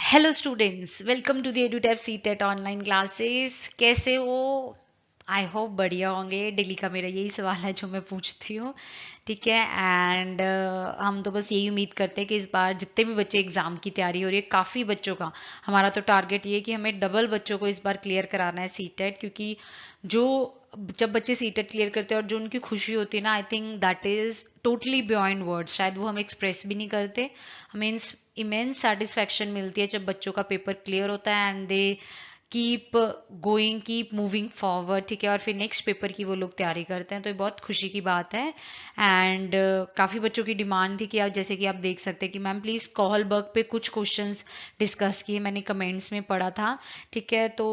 Hello students, welcome to the Edutap CTET online classes. कैसे हो? I hope बढ़िया होंगे। डेली का मेरा यही सवाल है जो मैं पूछती हूँ। ठीक है। एंड हम तो बस यही उम्मीद करते हैं कि इस बार जितने भी बच्चे एग्ज़ाम की तैयारी हो रही है, काफ़ी बच्चों का, हमारा तो टारगेट ये है कि हमें डबल बच्चों को इस बार क्लियर कराना है सीटेट। क्योंकि जो जब बच्चे सीटेट क्लियर करते हैं और जो उनकी खुशी होती है ना, I think that is totally beyond words. शायद वो हम एक्सप्रेस भी नहीं करते। हमें इमेंस सेटिस्फेक्शन मिलती है जब बच्चों का पेपर क्लियर होता है and they keep going, keep moving forward. ठीक है। और फिर नेक्स्ट पेपर की वो लोग तैयारी करते हैं, तो ये बहुत खुशी की बात है। एंड काफ़ी बच्चों की डिमांड थी कि आप, जैसे कि आप देख सकते हैं कि मैम प्लीज़ कोहलबर्ग पे कुछ क्वेश्चंस डिस्कस किए, मैंने कमेंट्स में पढ़ा था। ठीक है। तो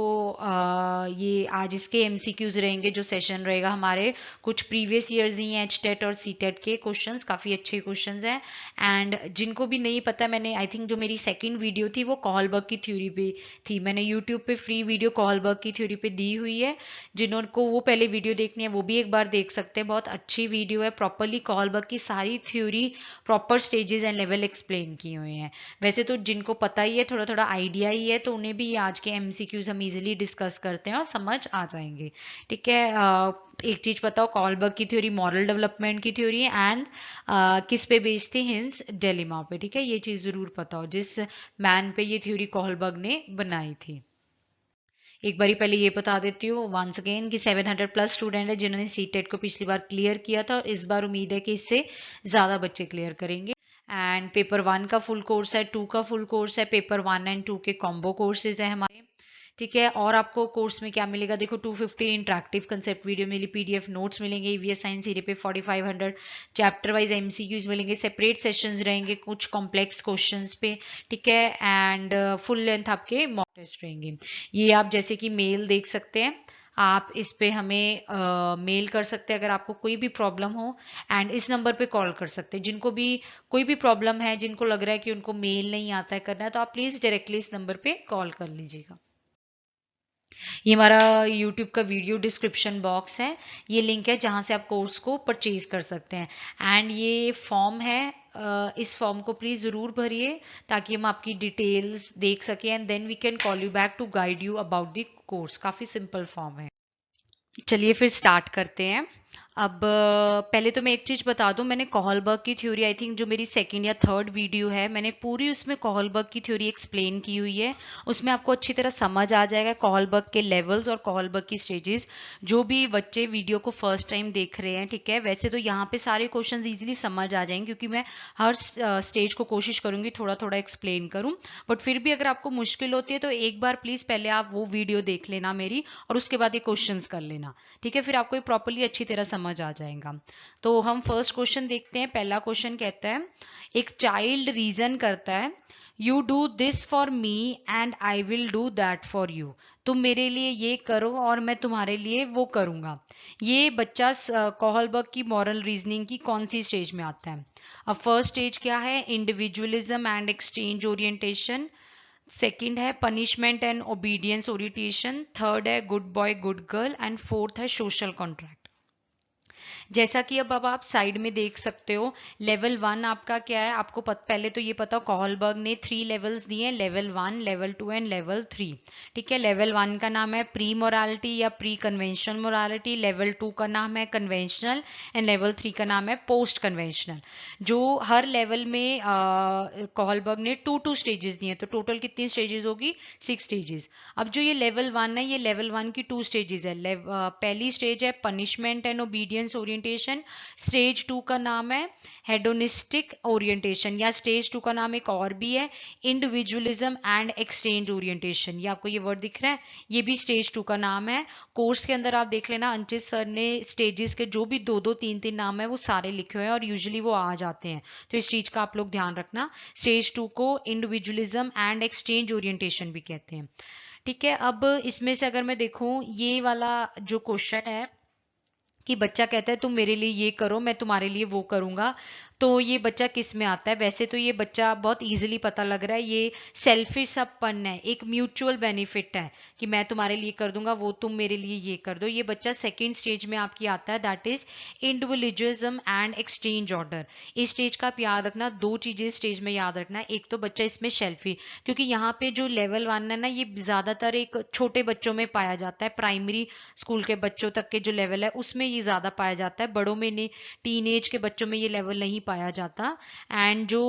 ये आज इसके एमसीक्यूज रहेंगे, जो सेशन रहेगा हमारे, कुछ प्रीवियस ईयर्स ही हैं एचटेट और सीटेट के क्वेश्चंस, काफ़ी अच्छे क्वेश्चंस हैं। एंड जिनको भी नहीं पता, मैंने आई थिंक जो मेरी सेकंड वीडियो थी वो कोहलबर्ग की थ्योरी पे थी। मैंने यूट्यूब पे फ्री वीडियो कोहलबर्ग की थ्योरी पे दी हुई है। जिनको वो पहले वीडियो देखनी है वो भी एक बार देख सकते हैं। बहुत अच्छी वीडियो है, प्रॉपरली कोहलबर्ग की सारी theory, proper stages and level explain किए हुए हैं। वैसे तो जिनको पता ही है, थोड़ा थोड़ा आइडिया ही है, तो उन्हें भी ये आज के एमसीक्यूज हम इजीली डिस्कस करते हैं और समझ आ जाएंगे। ठीक है। एक चीज बताओ, कोहलबर्ग की थ्योरी मॉरल डेवलपमेंट की थ्योरी एंड किस पे बेस्ड थी? हिंस डिलेमा पे। ठीक है। ये चीज जरूर पता हो, जिस मैन पे ये थ्योरी कोहलबर्ग ने बनाई थी। एक बारी पहले ये बता देती हूँ वंस अगेन कि 700 प्लस स्टूडेंट है जिन्होंने सीटेट को पिछली बार क्लियर किया था, और इस बार उम्मीद है कि इससे ज़्यादा बच्चे क्लियर करेंगे। एंड पेपर 1 का फुल कोर्स है, 2 का फुल कोर्स है, पेपर 1 एंड 2 के कॉम्बो कोर्सेज है हमारे। ठीक है। और आपको कोर्स में क्या मिलेगा? देखो, 250 इंटरेक्टिव कंसेप्ट वीडियो मिली, पीडीएफ नोट्स मिलेंगे, ईवीएस साइंस सीरी पे 4500 चैप्टर वाइज एमसीक्यूज मिलेंगे, सेपरेट सेशंस रहेंगे कुछ कॉम्प्लेक्स क्वेश्चंस पे। ठीक है। एंड फुल लेंथ आपके मॉक टेस्ट रहेंगे। ये आप जैसे कि मेल देख सकते हैं, आप इस पे हमें मेल कर सकते हैं अगर आपको कोई भी प्रॉब्लम हो। एंड इस नंबर पे कॉल कर सकते हैं जिनको भी कोई भी प्रॉब्लम है, जिनको लग रहा है कि उनको मेल नहीं आता है करना है, तो आप प्लीज़ डायरेक्टली इस नंबर पे कॉल कर लीजिएगा। ये हमारा यूट्यूब का वीडियो डिस्क्रिप्शन बॉक्स है, ये लिंक है जहाँ से आप कोर्स को परचेज कर सकते हैं। एंड ये फॉर्म है, इस फॉर्म को प्लीज़ ज़रूर भरिए ताकि हम आपकी डिटेल्स देख सकें and then we can call you back to guide you about the course. काफ़ी सिंपल फॉर्म है। चलिए फिर स्टार्ट करते हैं। अब पहले तो मैं एक चीज़ बता दूं, मैंने कोहलबर्ग की थ्योरी, आई थिंक जो मेरी सेकंड या थर्ड वीडियो है, मैंने पूरी उसमें कोहलबर्ग की थ्योरी एक्सप्लेन की हुई है। उसमें आपको अच्छी तरह समझ आ जाएगा कोहलबर्ग के लेवल्स और कोहलबर्ग की स्टेजेस। जो भी बच्चे वीडियो को फर्स्ट टाइम देख रहे हैं, ठीक है, वैसे तो यहाँ पे सारे क्वेश्चंस इजीली समझ आ जाएंगे क्योंकि मैं हर स्टेज को कोशिश करूंगी थोड़ा थोड़ा एक्सप्लेन करूं। बट फिर भी अगर आपको मुश्किल होती है तो एक बार प्लीज़ पहले आप वो वीडियो देख लेना मेरी, और उसके बाद ये क्वेश्चंस कर लेना। ठीक है। फिर आपको ये प्रॉपरली अच्छी तरह समझ आ जाएगा। तो हम फर्स्ट क्वेश्चन देखते हैं। पहला क्वेश्चन कहता है, एक चाइल्ड रीजन करता है, you do this for me and I will do that for you. तुम मेरे लिए ये करो और मैं तुम्हारे लिए वो करूंगा। ये बच्चा कोहलबर्ग की मॉरल रीजनिंग की कौन सी स्टेज में आता है? अब फर्स्ट स्टेज क्या है? Individualism and exchange orientation. Second है punishment and obedience orientation. Third है good boy good girl. And fourth है सोशल कॉन्ट्रैक्ट। जैसा कि अब आप साइड में देख सकते हो, लेवल 1 आपका क्या है? आपको पहले तो ये पता, कोहलबर्ग ने 3 लेवल्स दिए हैं, लेवल 1, लेवल 2 एंड लेवल 3। ठीक है। लेवल 1 का नाम है प्री मोरालिटी या प्री कन्वेंशनल मोरालिटी, लेवल 2 का नाम है कन्वेंशनल, एंड लेवल 3 का नाम है पोस्ट कन्वेंशनल। जो हर लेवल में कोहलबर्ग ने 2 स्टेजेस दिए, तो टोटल कितनी स्टेजेस होगी? 6 स्टेजेस। अब जो ये लेवल 1 है, ये लेवल 1 की 2 स्टेजेस है। पहली स्टेज है punishment and obedience orientation. Stage 2 का नाम है हेडोनिस्टिक ओरिएंटेशन, या स्टेज 2 का नाम एक और भी है, इंडिविजुअलिज्म एंड एक्सचेंज ओरिएंटेशन। ये आपको ये वर्ड दिख रहा है, ये भी स्टेज 2 का नाम है। कोर्स के अंदर आप देख लेना, अंचित सर ने स्टेजेस के जो भी 2 2 3 3 नाम है वो सारे लिखे हुए हैं और यूजुअली वो आ जाते हैं, तो इस चीज का आप लोग ध्यान रखना। स्टेज 2 को इंडिविजुअलिज्म एंड एक्सचेंज ओरिएंटेशन भी कहते हैं। ठीक है। अब इसमें से अगर मैं देखूं, ये वाला जो क्वेश्चन है कि बच्चा कहता है तुम मेरे लिए ये करो मैं तुम्हारे लिए वो करूंगा, तो ये बच्चा किस में आता है? वैसे तो ये बच्चा बहुत इजीली पता लग रहा है, ये सेल्फिश अपन है, एक म्यूचुअल बेनिफिट है कि मैं तुम्हारे लिए कर दूंगा, वो तुम मेरे लिए ये कर दो। ये बच्चा सेकेंड स्टेज में आपकी आता है, that is individualism and exchange order. इस स्टेज का आप याद रखना, दो चीजें स्टेज में याद रखना, एक तो बच्चा इसमें सेल्फी, क्योंकि यहाँ पे जो लेवल 1 है ना, ये ज्यादातर एक छोटे बच्चों में पाया जाता है, प्राइमरी स्कूल के बच्चों तक के जो लेवल है उसमें ये ज्यादा पाया जाता है, बड़ों में नहीं, टीन एज के बच्चों में ये लेवल नहीं पाया जाता। एंड जो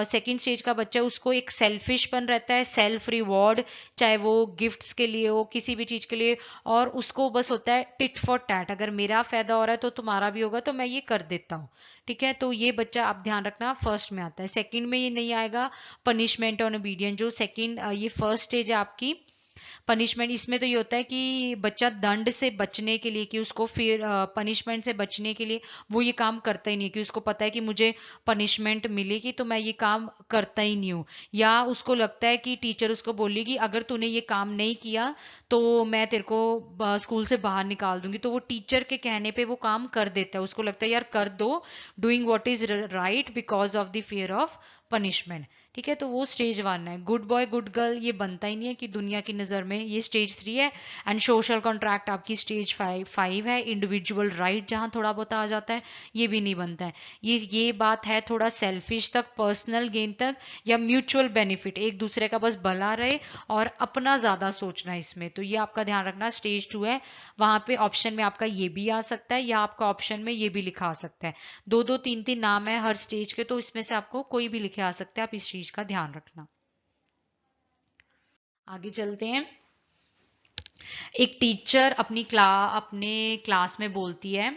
सेकेंड स्टेज का बच्चा है उसको एक सेल्फिशपन रहता है, सेल्फ रिवॉर्ड, चाहे वो गिफ्ट्स के लिए हो, किसी भी चीज के लिए, और उसको बस होता है टिट फॉर टैट, अगर मेरा फायदा हो रहा है तो तुम्हारा भी होगा, तो मैं ये कर देता हूँ। ठीक है, तो ये बच्चा आप ध्यान रखना फर्स्ट में आता है। सेकंड में ये नहीं आएगा, पनिशमेंट ऑन ओबीडियंस। जो सेकंड ये फर्स्ट स्टेज है आपकी पनिशमेंट, इसमें तो ये होता है कि बच्चा दंड से बचने के लिए, कि उसको फिर पनिशमेंट से बचने के लिए वो ये काम करता ही नहीं, कि उसको पता है कि मुझे पनिशमेंट मिलेगी तो मैं ये काम करता ही नहीं हूँ, या उसको लगता है कि टीचर उसको बोलेगी अगर तूने ये काम नहीं किया तो मैं तेरे को स्कूल से बाहर निकाल दूंगी, तो वो टीचर के कहने पे वो काम कर देता है, उसको लगता है यार कर दो, doing what is right because of the fear of punishment. ठीक है, तो वो स्टेज 1 है। गुड बॉय गुड गर्ल ये बनता ही नहीं है कि दुनिया की नज़र में, ये स्टेज 3 है। एंड सोशल कॉन्ट्रैक्ट आपकी स्टेज 5 है। इंडिविजुअल राइट जहां थोड़ा बहुत आ जाता है, ये भी नहीं बनता है। ये बात है थोड़ा सेल्फिश तक, पर्सनल गेन तक, या म्यूचुअल बेनिफिट, एक दूसरे का बस भला रहे और अपना ज्यादा सोचना इसमें, तो ये आपका ध्यान रखना स्टेज 2 है। वहां पे ऑप्शन में आपका ये भी आ सकता है, या आपका ऑप्शन में ये भी लिखा आ सकता है, दो दो तीन तीन नाम है हर स्टेज के, तो इसमें से आपको कोई भी लिखे आ सकता है, आप इस चीज का ध्यान रखना। आगे चलते हैं। एक टीचर अपने क्लास में बोलती है,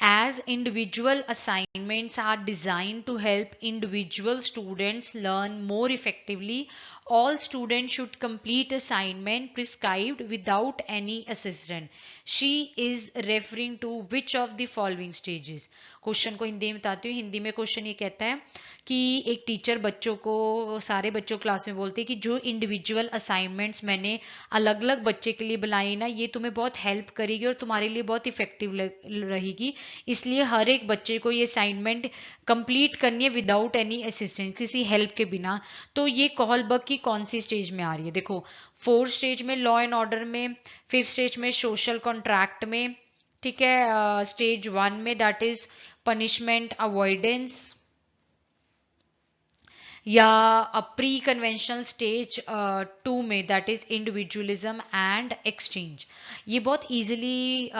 as individual assignments are designed to help individual students learn more effectively, all students should complete assignment prescribed without any assistant. She is referring to which of the following stages? Question को हिंदी में बताती हूँ। हिंदी में question ये कहता है कि एक टीचर बच्चों को, सारे बच्चों क्लास में बोलते हैं कि जो इंडिविजुअल असाइनमेंट्स मैंने अलग अलग बच्चे के लिए बनाई ना, ये तुम्हें बहुत हेल्प करेगी और तुम्हारे लिए बहुत इफेक्टिव रहेगी, इसलिए हर एक बच्चे को ये असाइनमेंट कंप्लीट करनी है विदाउट एनी असिस्टेंस, किसी हेल्प के बिना। तो ये कोहलबर्ग की कौन सी स्टेज में आ रही है? देखो, 4th स्टेज में लॉ एंड ऑर्डर में, 5th स्टेज में सोशल कॉन्ट्रैक्ट में, ठीक है, स्टेज 1 में दैट इज पनिशमेंट अवॉइडेंस, या प्री कन्वेंशनल स्टेज 2 में that is individualism and exchange. ये बहुत इजीली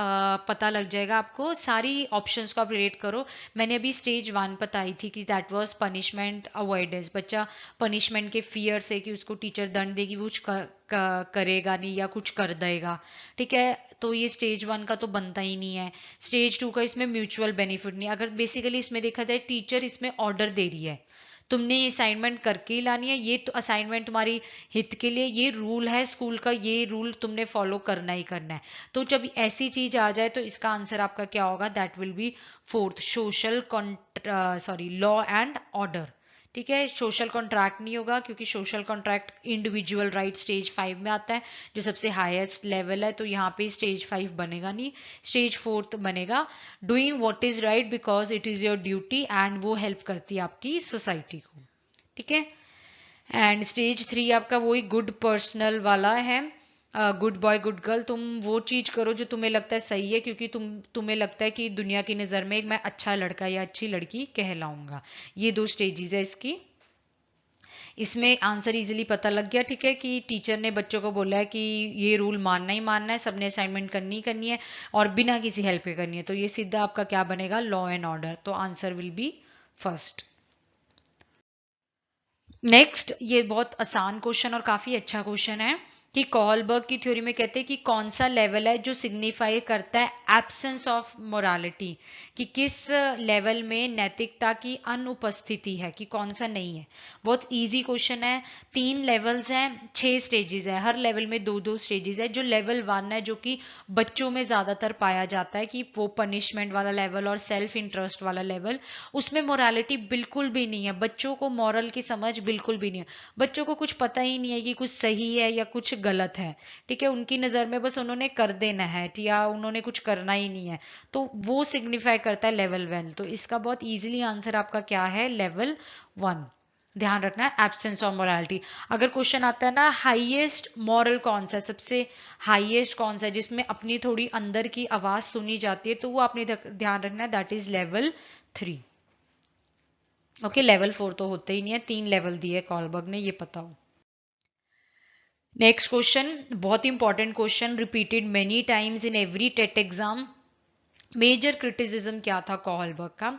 पता लग जाएगा आपको, सारी ऑप्शंस को आप रिलेट करो। मैंने अभी स्टेज 1 बताई थी कि दैट वाज पनिशमेंट अवॉइडेंस, बच्चा पनिशमेंट के फियर से कि उसको टीचर दंड देगी, वो कुछ करेगा नहीं या कुछ कर देगा। ठीक है, तो ये स्टेज 1 का तो बनता ही नहीं है। स्टेज 2 का इसमें म्यूचुअल बेनिफिट नहीं, अगर बेसिकली इसमें देखा जाए टीचर इसमें ऑर्डर दे रही है, तुमने ये असाइनमेंट करके ही लानी है, ये तो असाइनमेंट तुम्हारी हित के लिए, ये रूल है स्कूल का, ये रूल तुमने फॉलो करना ही करना है। तो जब ऐसी चीज आ जाए तो इसका आंसर आपका क्या होगा? That will be 4th, social law and order. ठीक है, सोशल कॉन्ट्रैक्ट नहीं होगा, क्योंकि social contract individual right stage 5 में आता है, जो सबसे हाईएस्ट लेवल है, तो यहाँ पे स्टेज 5 बनेगा नहीं, स्टेज 4th बनेगा। Doing what is right because it is your duty, and वो हेल्प करती है आपकी सोसाइटी को। ठीक है, एंड स्टेज 3 आपका वही गुड पर्सनल वाला है, गुड बॉय गुड गर्ल, तुम वो चीज करो जो तुम्हें लगता है सही है, क्योंकि तुम्हें लगता है कि दुनिया की नजर में मैं अच्छा लड़का या अच्छी लड़की कहलाऊंगा। ये 2 स्टेजेस है इसकी। इसमें आंसर इजीली पता लग गया। ठीक है, कि टीचर ने बच्चों को बोला है कि ये रूल मानना ही मानना है, सबने असाइनमेंट करनी ही करनी है और बिना किसी हेल्प के करनी है, तो ये सीधा आपका क्या बनेगा? Law and order. तो answer will be first. Next, ये बहुत आसान क्वेश्चन और काफी अच्छा क्वेश्चन है कि कोहलबर्ग की थ्योरी में कहते हैं कि कौन सा लेवल है जो सिग्निफाई करता है एब्सेंस ऑफ मोरालिटी, कि किस लेवल में नैतिकता की अनुपस्थिति है, कि कौन सा नहीं है। बहुत इजी क्वेश्चन है। 3 लेवल्स हैं, 6 स्टेजेस है, हर लेवल में 2-2 स्टेजेस है। जो लेवल 1 है, जो कि बच्चों में ज्यादातर पाया जाता है, कि वो पनिशमेंट वाला लेवल और सेल्फ इंटरेस्ट वाला लेवल, उसमें मोरालिटी बिल्कुल भी नहीं है, बच्चों को मॉरल की समझ बिल्कुल भी नहीं है, बच्चों को कुछ पता ही नहीं है कि कुछ सही है या कुछ गलत है, ठीक है, उनकी नज़र में बस उन्होंने कर देना है या उन्होंने कुछ करना ही नहीं है, तो वो सिग्निफाई करता है लेवल 1। तो इसका बहुत इजीली आंसर आपका क्या है, लेवल 1। ध्यान रखना है, एब्सेंस ऑफ मोरालिटी। अगर क्वेश्चन आता है ना हाईएस्ट मॉरल कौन सा है, सबसे हाईएस्ट कौन सा है जिसमें अपनी थोड़ी अंदर की आवाज सुनी जाती है, तो वो आपने ध्यान रखना है, that is level 3। Okay, level 4 तो होते ही नहीं है, 3 लेवल दिए कॉलबर्ग ने, ये पता हो। नेक्स्ट क्वेश्चन, बहुत important question, repeated many times in every TET exam. Major criticism क्या था कॉलबर्ग का?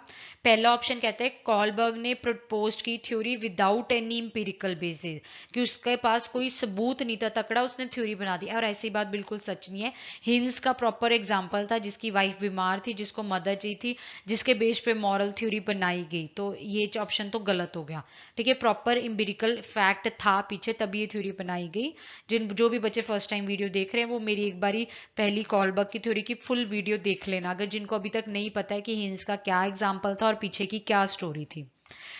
पहला ऑप्शन कहता है कॉलबर्ग ने प्रपोज की theory without any empirical basis, कि उसके पास कोई सबूत नहीं था तकड़ा, उसने थ्योरी बना दी। और ऐसी बात बिल्कुल सच नहीं है। हिंस का प्रॉपर एग्जांपल था, जिसकी वाइफ बीमार थी, जिसको मदर चाहिए थी, जिसके बेस पे मॉरल थ्योरी बनाई गई, तो ये ऑप्शन तो गलत हो गया, ठीक है। प्रॉपर इंपेरिकल फैक्ट था पीछे, तभी ये थ्योरी बनाई गई। जो भी बच्चे फर्स्ट टाइम वीडियो देख रहे हैं वो मेरी एक बारी पहली कॉलबर्ग की थ्योरी की फुल वीडियो देख लेना, अगर जिनको अभी तक नहीं पता है कि हिंस का क्या एग्जाम्पल था और पीछे की क्या स्टोरी थी,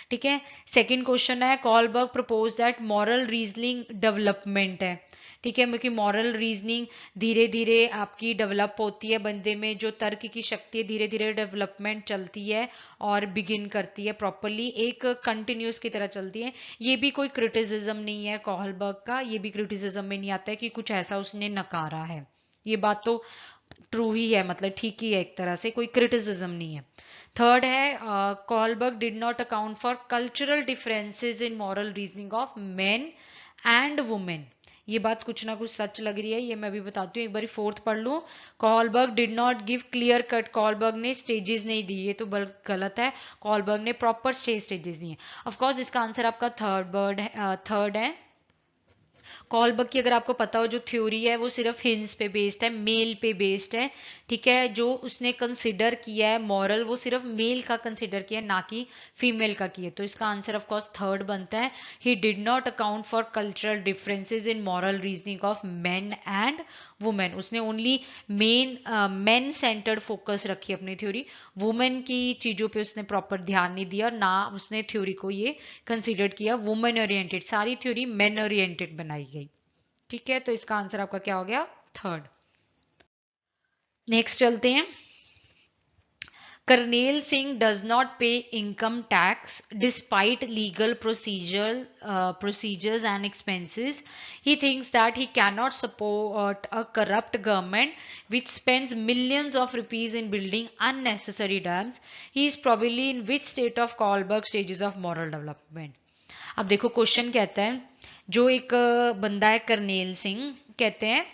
ठीक है। सेकंड क्वेश्चन है Kohlberg propose that moral reasoning development है, ठीक है, क्योंकि मॉरल रीजनिंग धीरे धीरे आपकी डेवलप होती है, बंदे में जो तर्क की शक्ति है धीरे धीरे डेवलपमेंट चलती है और बिगिन करती है प्रॉपरली, एक कंटिन्यूस की तरह चलती है। ये भी कोई क्रिटिसिज्म नहीं है कॉलबर्ग का, ये भी क्रिटिसिज्म में नहीं आता है कि कुछ ऐसा उसने नकारा है, ये बात तो ट्रू ही है, मतलब ठीक ही है, एक तरह से कोई क्रिटिसिज्म नहीं है। थर्ड है Kohlberg did not account for cultural differences in moral reasoning of men and women. ये बात कुछ ना कुछ सच लग रही है, ये मैं भी बताती हूँ, एक बार फोर्थ पढ़ लूँ। Kohlberg did not give clear cut, Kohlberg ने स्टेजेस नहीं दी, ये तो गलत है, कॉलबर्ग ने प्रॉपर स्टेजेस दिए। ऑफकोर्स इसका आंसर आपका थर्ड है। कॉलबर्ग की अगर आपको पता हो जो थ्योरी है वो सिर्फ हिंस पे बेस्ड है, मेल पे बेस्ड है, ठीक है। जो उसने कंसिडर किया है मॉरल वो सिर्फ मेल का कंसिडर किया है, ना कि फीमेल का किया, तो इसका आंसर ऑफ कोर्स थर्ड बनता है। He did not account for cultural differences in moral reasoning of men and women, उसने ओनली मेन सेंटर्ड फोकस रखी अपनी थ्योरी, वुमेन की चीजों पे उसने प्रॉपर ध्यान नहीं दिया, और ना उसने थ्योरी को ये कंसिडर किया वुमेन ओरिएंटेड, सारी थ्योरी मेन ओरिएंटेड बनाई गई, ठीक है। तो इसका आंसर आपका क्या हो गया, थर्ड। नेक्स्ट चलते हैं। Karnail Singh does not pay income tax despite legal procedures and expenses. He thinks that he cannot support a corrupt government which spends millions of rupees in building unnecessary dams. He is probably in which state of Kohlberg stages of moral development? अब देखो question कहता है, जो एक बंदा है kernel Singh, कहते हैं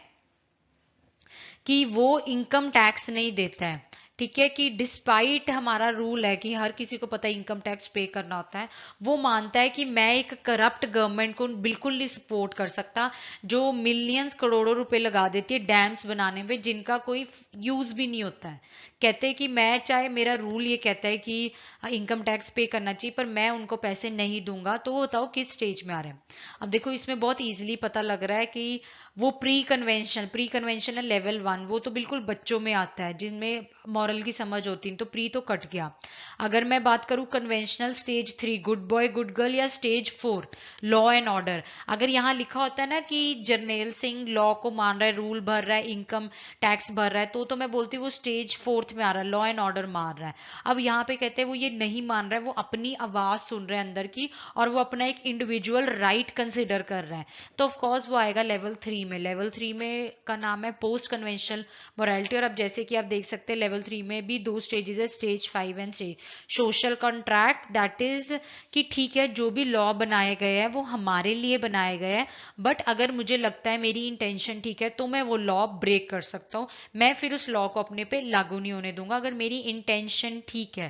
कि वो इनकम टैक्स नहीं देता है, ठीक है, कि डिस्पाइट हमारा रूल है कि हर किसी को पता है इनकम टैक्स पे करना होता है, वो मानता है कि मैं एक करप्ट गवर्नमेंट को बिल्कुल नहीं सपोर्ट कर सकता जो मिलियंस करोड़ों रुपए लगा देती है डैम्स बनाने में जिनका कोई यूज भी नहीं होता है। कहते हैं कि मैं चाहे मेरा रूल ये कहता है कि इनकम टैक्स पे करना चाहिए पर मैं उनको पैसे नहीं दूंगा, तो वो बताओ किस स्टेज में आ रहे हैं। अब देखो इसमें बहुत इजीली पता लग रहा है कि वो प्री कन्वेंशन है लेवल 1, वो तो बिल्कुल बच्चों में आता है जिनमें मॉरल की समझ होती है, तो प्री तो कट गया। अगर मैं बात करूं conventional stage 3 good boy good girl, या स्टेज 4 लॉ एंड ऑर्डर, अगर यहाँ लिखा होता है ना कि जर्नेल सिंह लॉ को मान रहा है, रूल भर रहा है, इनकम टैक्स भर रहा है, तो मैं बोलती हूँ वो स्टेज 4 में आ रहा है, लॉ एंड ऑर्डर मार रहा है। अब यहाँ पे कहते हैं वो ये नहीं मान रहा है, वो अपनी आवाज सुन रहा है अंदर की, और वो अपना एक इंडिविजुअल राइट कंसिडर कर रहा है, तो ऑफकोर्स वो आएगा लेवल 3 में। लेवल 3 में का नाम है पोस्ट कन्वेंशनल मोरालिटी, और अब जैसे कि आप देख सकते हैं लेवल 3 में भी 2 स्टेजेस है, stage 5 and stage social contract, that is कि ठीक है जो भी लॉ बनाए गए हैं वो हमारे लिए बनाए गए हैं, बट अगर मुझे लगता है मेरी इंटेंशन ठीक है तो मैं वो लॉ ब्रेक कर सकता हूँ, मैं फिर उस लॉ को अपने पे लागू नहीं होने दूंगा अगर मेरी इंटेंशन ठीक है,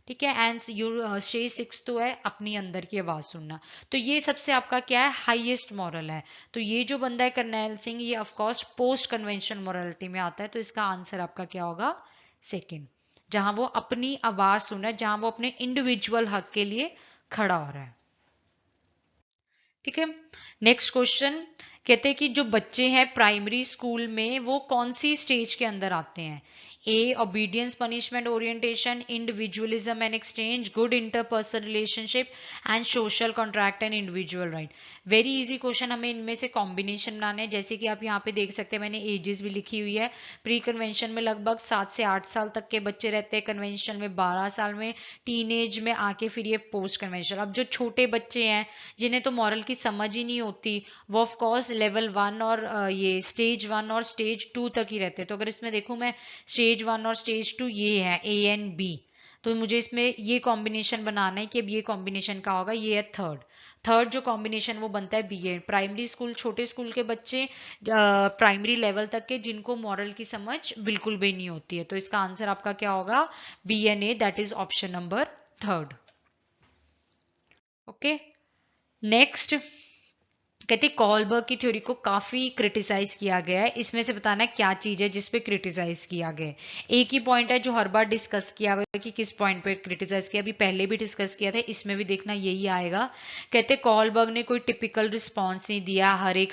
ठीक है। एंड यू स्टेज 6 तो है अपनी अंदर की आवाज सुनना, तो ये सबसे आपका क्या है, हाईएस्ट मॉरल है। तो ये जो बंदा है करनैल सिंह, ये ऑफकोर्स पोस्ट कन्वेंशन मॉरलिटी में आता है, तो इसका आंसर आपका क्या होगा, सेकंड, जहां वो अपनी आवाज सुन रहा है, जहां वो अपने इंडिविजुअल हक के लिए खड़ा हो रहा है, ठीक है। नेक्स्ट क्वेश्चन कहते हैं कि जो बच्चे हैं प्राइमरी स्कूल में वो कौन सी स्टेज के अंदर आते हैं, A, obedience, punishment, orientation, individualism and exchange, good interpersonal relationship and social contract and individual right. Very easy question, हमें इनमें से कॉम्बिनेशन बनाने हैं। जैसे कि आप यहाँ पे देख सकते हैं मैंने एजेस भी लिखी हुई है। प्री कन्वेंशन में लगभग 7 से 8 साल तक के बच्चे रहते हैं, कन्वेंशन में 12 साल में, टीन एज में आके फिर ये पोस्ट कन्वेंशन। अब जो छोटे बच्चे हैं जिन्हें तो मॉरल की समझ ही नहीं होती, वो ऑफ कोर्स लेवल 1 और ये स्टेज 1 और स्टेज 2 तक ही रहते हैं। तो अगर इसमें देखूं मैं, स्टेज 1 और स्टेज 2 ये है ए एंड बी, तो मुझे इसमें ये कॉम्बिनेशन बनाना है कि अब ये कॉम्बिनेशन का होगा, ये है थर्ड जो कॉम्बिनेशन वो बनता है बी एड। प्राइमरी स्कूल, छोटे स्कूल के बच्चे प्राइमरी लेवल तक के जिनको मॉरल की समझ बिल्कुल भी नहीं होती है, तो इसका आंसर आपका क्या होगा, B N A, that is option number 3। Okay, next कहते कॉलबर्ग की थ्योरी को काफी क्रिटिसाइज किया गया है। इसमें से बताना है क्या चीज है जिसपे क्रिटिसाइज किया गया है। एक ही पॉइंट है जो हर बार डिस्कस किया हुआ है कि किस पॉइंट पे क्रिटिसाइज किया, अभी पहले भी डिस्कस किया था, इसमें भी देखना यही आएगा। कहते कॉलबर्ग ने कोई टिपिकल रिस्पॉन्स नहीं दिया हर एक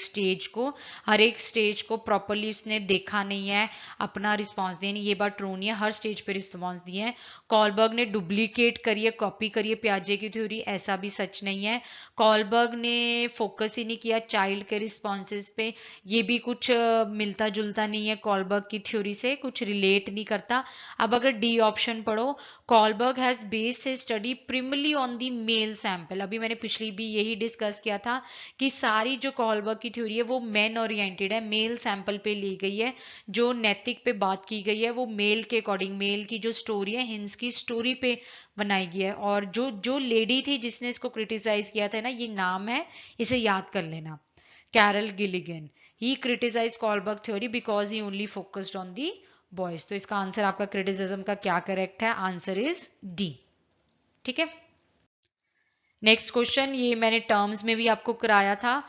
स्टेज को प्रॉपरली उसने देखा नहीं है, अपना रिस्पॉन्स दिया नहीं, ये बात ट्रू नहीं है, हर स्टेज पे रिस्पॉन्स दिए हैं। कॉलबर्ग ने डुप्लीकेट करिए, कॉपी करिए पियाजे की थ्योरी, ऐसा भी सच नहीं है। कॉलबर्ग ने फोकस ही नहीं किया चाइल्ड के रिस्पॉन्सेज पे, ये भी कुछ मिलता जुलता नहीं है कॉलबर्ग की थ्योरी से, कुछ रिलेट नहीं करता। अब अगर डी ऑप्शन पढ़ो, Kohlberg has based his study primarily on the male sample. अभी मैंने पिछली भी यही डिस्कस किया था कि सारी जो कॉलबर्ग की थ्योरी है वो मेन ओरिएंटेड है, मेल सैंपल पे ली गई है। जो नैतिक पे बात की गई है वो मेल के अकॉर्डिंग, मेल की जो स्टोरी है, हिंस की स्टोरी पे बनाई गई है। और जो जो लेडी थी जिसने इसको क्रिटिसाइज किया था ना, ये नाम है, इसे याद कर लेना, Carol Gilligan. He criticize Kohlberg theory because he only focused on the boys. तो इसका आंसर आपका क्रिटिसिज्म का क्या करेक्ट है, आंसर इज डी। ठीक है, नेक्स्ट क्वेश्चन, ये मैंने टर्म्स में भी आपको कराया था।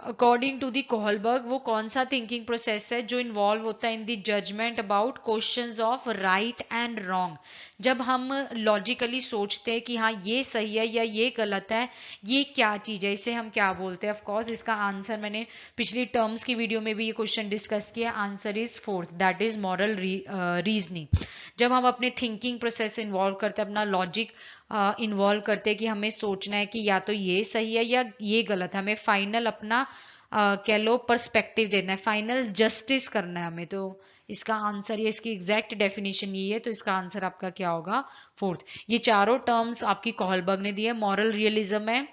अकॉर्डिंग टू दी कॉलबर्ग, वो कौन सा थिंकिंग प्रोसेस है जो इन्वॉल्व होता है in the judgment about questions of right and wrong. जब हम लॉजिकली सोचते हैं कि हाँ ये सही है या ये गलत है, ये क्या चीज है, इसे हम क्या बोलते हैं। ऑफ कोर्स इसका आंसर मैंने पिछली टर्म्स की वीडियो में भी ये क्वेश्चन डिस्कस किया, answer is fourth, that is moral reasoning. जब हम अपने थिंकिंग प्रोसेस इन्वॉल्व करते हैं, अपना लॉजिक इन्वॉल्व करते हैं कि हमें सोचना है कि या तो ये सही है या ये गलत है, हमें फाइनल अपना कह लो पर्सपेक्टिव देना है, फाइनल जस्टिस करना है हमें। तो इसका आंसर, ये इसकी एग्जैक्ट डेफिनेशन ये है, तो इसका आंसर आपका क्या होगा, फोर्थ। ये चारों टर्म्स आपकी कॉलबर्ग ने दिए। मॉरल रियलिज्म है,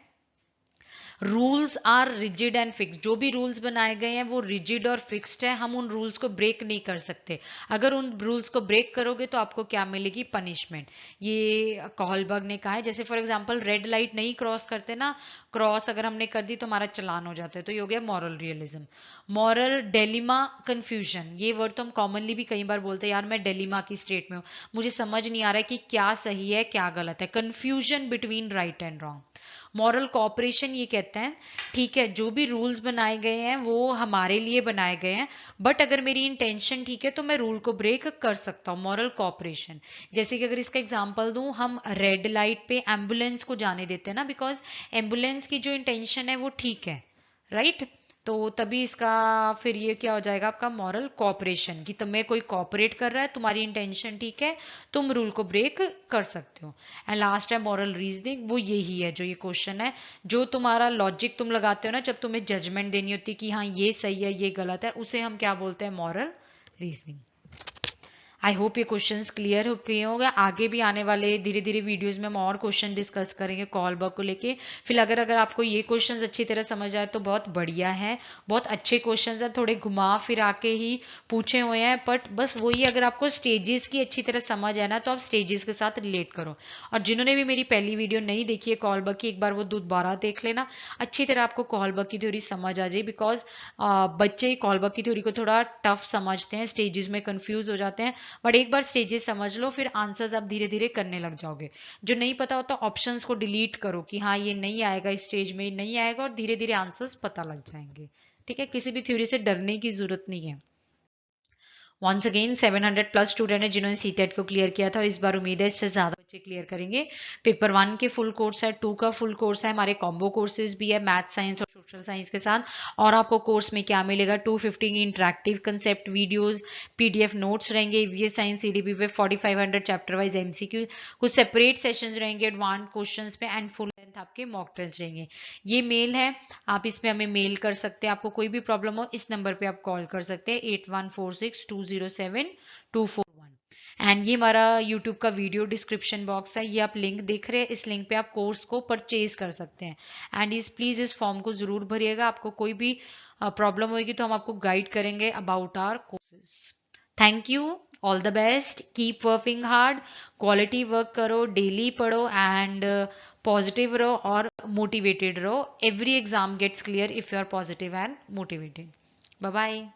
rules are rigid and fixed, जो भी रूल्स बनाए गए हैं वो रिजिड और फिक्स्ड है, हम उन रूल्स को ब्रेक नहीं कर सकते। अगर उन रूल्स को ब्रेक करोगे तो आपको क्या मिलेगी, पनिशमेंट। ये कॉलबर्ग ने कहा है। जैसे फॉर एग्जांपल रेड लाइट नहीं क्रॉस करते ना, क्रॉस अगर हमने कर दी तो हमारा चलान हो जाता है, तो ये हो गया moral realism. Moral dilemma, confusion, ये वर्ड तो हम कॉमनली भी कई बार बोलते हैं, यार मैं डेलिमा की स्टेट में हूँ, मुझे समझ नहीं आ रहा है कि क्या सही है क्या गलत है, confusion between right and wrong. Moral cooperation ये कहते हैं, ठीक है जो भी रूल्स बनाए गए हैं वो हमारे लिए बनाए गए हैं, बट अगर मेरी इंटेंशन ठीक है तो मैं रूल को ब्रेक कर सकता हूँ, मॉरल कॉपरेशन। जैसे कि अगर इसका एग्जांपल दूं, हम रेड लाइट पे एम्बुलेंस को जाने देते हैं ना, बिकॉज एम्बुलेंस की जो इंटेंशन है वो ठीक है, राइट। तो तभी इसका फिर ये क्या हो जाएगा आपका, मॉरल कॉपरेशन, कि तुम्हें कोई कॉपरेट कर रहा है, तुम्हारी इंटेंशन ठीक है, तुम रूल को ब्रेक कर सकते हो। एंड लास्ट है मॉरल रीजनिंग, वो यही है जो ये क्वेश्चन है, जो तुम्हारा लॉजिक तुम लगाते हो ना जब तुम्हें जजमेंट देनी होती है कि हाँ ये सही है ये गलत है, उसे हम क्या बोलते हैं, मॉरल रीजनिंग। आई होप ये क्वेश्चंस क्लियर हो गए होंगे। आगे भी आने वाले धीरे धीरे वीडियोस में हम और क्वेश्चन डिस्कस करेंगे कॉलबर्ग को लेके। फिर अगर आपको ये क्वेश्चंस अच्छी तरह समझ आए तो बहुत बढ़िया है, बहुत अच्छे क्वेश्चंस हैं, थोड़े घुमा फिरा के ही पूछे हुए हैं, बट बस वही, अगर आपको स्टेजेस की अच्छी तरह समझ है ना तो आप स्टेजेस के साथ रिलेट करो। और जिन्होंने भी मेरी पहली वीडियो नहीं देखी है कॉलबर्ग की, एक बार वो दोबारा देख लेना, अच्छी तरह आपको कॉलबर्ग की थ्योरी समझ आ जाए। बिकॉज बच्चे कॉलबर्ग की थ्योरी को थोड़ा टफ समझते हैं, स्टेजेस में कंफ्यूज हो जाते हैं, बट एक बार स्टेजेस समझ लो फिर आंसर्स आप धीरे धीरे करने लग जाओगे। जो नहीं पता होता ऑप्शंस को डिलीट करो कि हाँ ये नहीं आएगा इस स्टेज में, नहीं आएगा, और धीरे धीरे आंसर्स पता लग जाएंगे। ठीक है, किसी भी थ्योरी से डरने की जरूरत नहीं है। वंस अगेन 700 प्लस स्टूडेंट है जिन्होंने सीटेट को क्लियर किया था, और इस बार उम्मीद है इससे ज्यादा बच्चे क्लियर करेंगे। पेपर 1 के फुल कोर्स है, 2 का फुल कोर्स है, हमारे कॉम्बो कोर्सेज भी है, मैथ साइंस और सोशल साइंस के साथ। और आपको कोर्स में क्या मिलेगा, 250 interactive concept videos, PDF notes रहेंगे, ईवीएस साइंस सीडीपी पे 4500 चैप्टर वाइज एमसीक्यू, कुछ सेपरेट सेशंस रहेंगे एडवांस क्वेश्चंस पे, एंड फुल लेंथ आपके मॉक टेस्ट रहेंगे। ये मेल है, आप इसमें हमें मेल कर सकते हैं। आपको कोई भी प्रॉब्लम हो इस नंबर पे आप कॉल कर सकते हैं 8146207241। एंड ये हमारा यूट्यूब का वीडियो डिस्क्रिप्शन बॉक्स है, ये आप लिंक देख रहे हैं, इस लिंक पे आप कोर्स को परचेज कर सकते हैं। एंड प्लीज इस फॉर्म को जरूर भरिएगा। आपको कोई भी प्रॉब्लम होगी तो हम आपको गाइड करेंगे about our courses. Thank you, all the best, keep working hard, quality work करो, डेली पढ़ो, एंड पॉजिटिव रहो और मोटिवेटेड रहो। Every exam gets clear if you are positive and motivated. Bye bye.